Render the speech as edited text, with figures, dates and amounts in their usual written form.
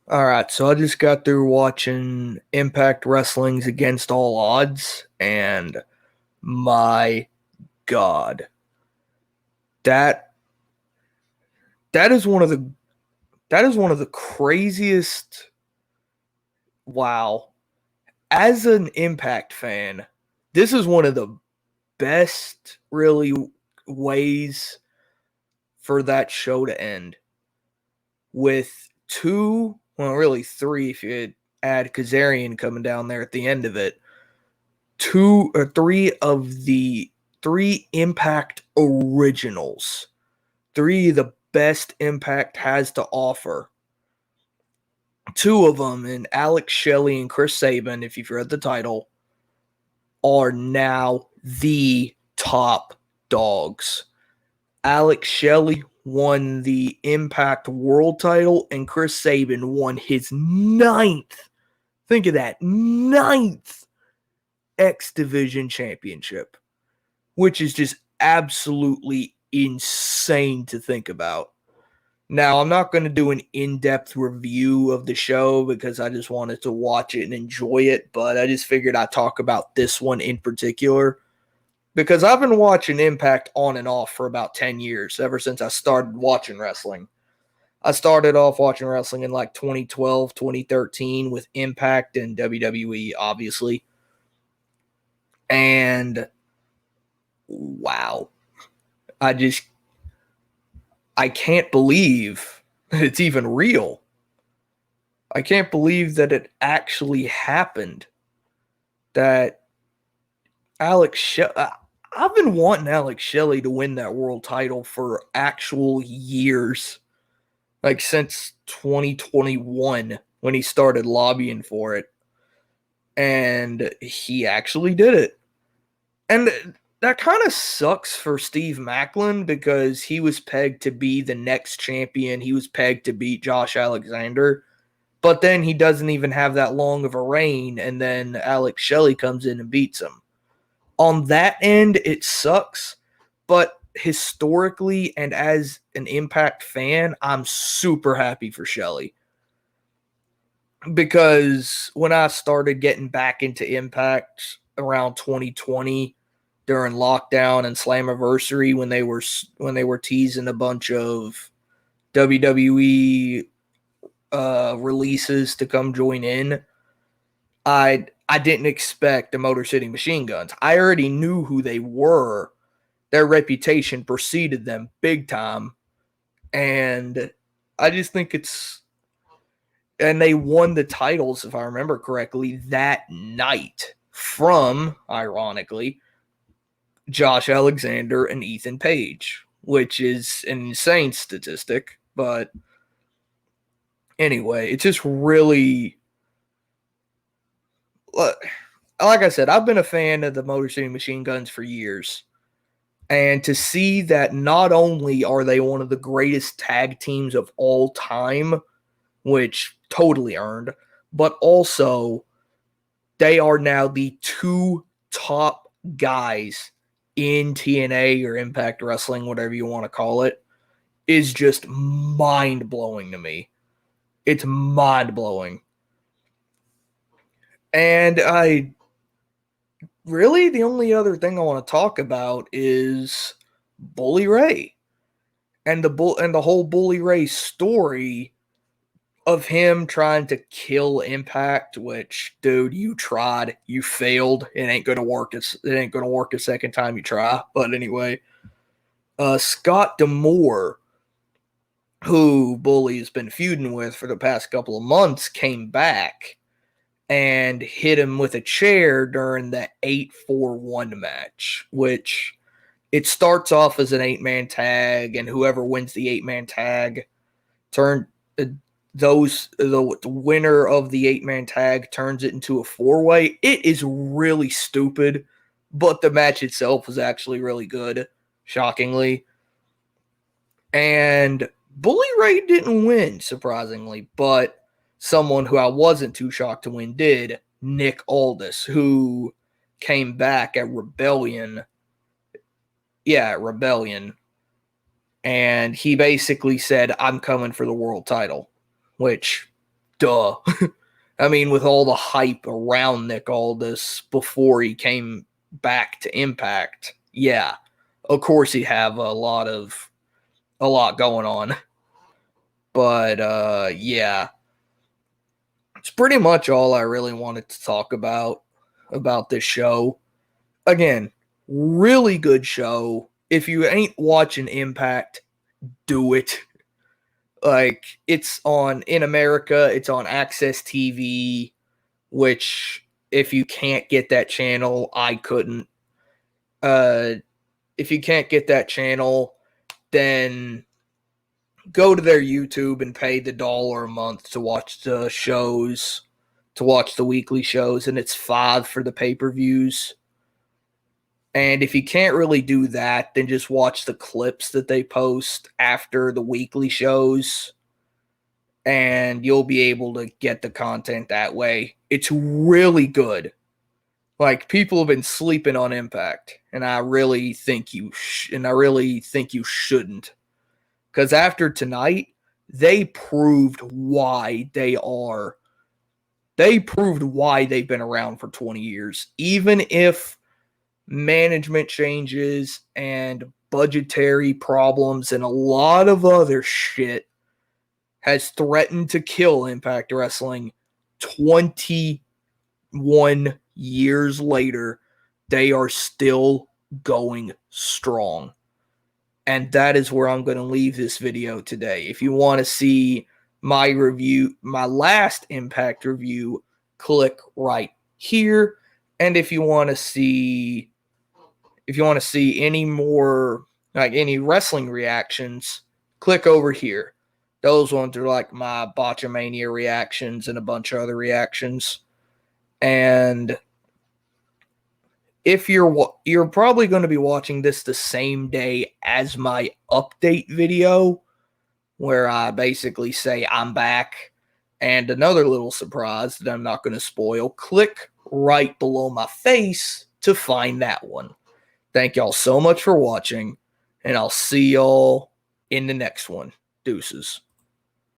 All right, so I just got through watching Impact Wrestling's Against All Odds, and my God, that that is one of the craziest. Wow, as an Impact fan, this is one of the best really ways for that show to end with two, well, really three if you add Kazarian coming down there at the end of it. Two or three of the three Impact originals, three of the best Impact has to offer. Two of them, and Alex Shelley and Chris Sabin, if you've read the title, are now the top dogs. Alex Shelley won the Impact World title, and Chris Sabin won his ninth. Think of that, ninth X Division championship, which is just absolutely insane to think about. Now, I'm not going to do an in-depth review of the show because I just wanted to watch it and enjoy it, but I just figured I'd talk about this one in particular because I've been watching Impact on and off for about 10 years, ever since I started watching wrestling. I started off watching wrestling in like 2012, 2013 with Impact and WWE, obviously. And wow, I just I can't believe that it's even real. I can't believe that it actually happened. That Alex Shelley. I've been wanting Alex Shelley to win that world title for actual years, like since 2021 when he started lobbying for it, and he actually did it. And that kind of sucks for Steve Macklin because he was pegged to be the next champion. He was pegged to beat Josh Alexander. But then he doesn't even have that long of a reign, and then Alex Shelley comes in and beats him. On that end, it sucks. But historically and as an Impact fan, I'm super happy for Shelley. Because when I started getting back into Impact around 2020 during lockdown and Slammiversary when they were teasing a bunch of WWE releases to come join in, I didn't expect the Motor City Machine Guns. I already knew who they were. Their reputation preceded them big time, and I just think it's and they won the titles, if I remember correctly, that night from, ironically, Josh Alexander and Ethan Page, which is an insane statistic. But anyway, it's just really, like I said, I've been a fan of the Motor City Machine Guns for years. And to see that not only are they one of the greatest tag teams of all time, which totally earned, but also they are now the two top guys in TNA or Impact Wrestling, whatever you want to call it, is just mind blowing to me. It's mind blowing. And the only other thing I want to talk about is Bully Ray and the whole Bully Ray story of him trying to kill Impact, which, dude, you tried, you failed. It ain't gonna work. It ain't gonna work a second time you try. But anyway, Scott D'Amore, who Bully has been feuding with for the past couple of months, came back and hit him with a chair during that 8-4-1 match, which it starts off as an 8-man tag, and whoever wins the 8-man tag turn the winner of the 8-man tag turns it into a 4-way. It is really stupid, but the match itself was actually really good, shockingly. And Bully Ray didn't win, surprisingly, but someone who I wasn't too shocked to win did, Nick Aldis, who came back at Rebellion. Yeah, at Rebellion. And he basically said, I'm coming for the world title, which, duh. I mean, with all the hype around Nick Aldis before he came back to Impact, yeah, of course he'd have a lot going on. But yeah, it's pretty much all I really wanted to talk about this show. Again, really good show. If you ain't watching Impact, do it. Like, it's on, in America, it's on Access TV, which, if you can't get that channel, I couldn't. If you can't get that channel, then go to their YouTube and pay the $1 a month to watch the shows, to watch the weekly shows, and it's $5 for the pay-per-views. And if you can't really do that, then just watch the clips that they post after the weekly shows, and you'll be able to get the content that way. It's really good. Like, people have been sleeping on Impact, and I really think you shouldn't. Because after tonight, they proved why they've been around for 20 years. Even if management changes and budgetary problems and a lot of other shit has threatened to kill Impact Wrestling, 21 years later, they are still going strong. And that is where I'm going to leave this video today. If you want to see my review, my last Impact review, click right here. And if you want to see any more, like any wrestling reactions, click over here. Those ones are like my Botchamania reactions and a bunch of other reactions. And if you're probably going to be watching this the same day as my update video, where I basically say I'm back, and another little surprise that I'm not going to spoil, click right below my face to find that one. Thank y'all so much for watching, and I'll see y'all in the next one. Deuces.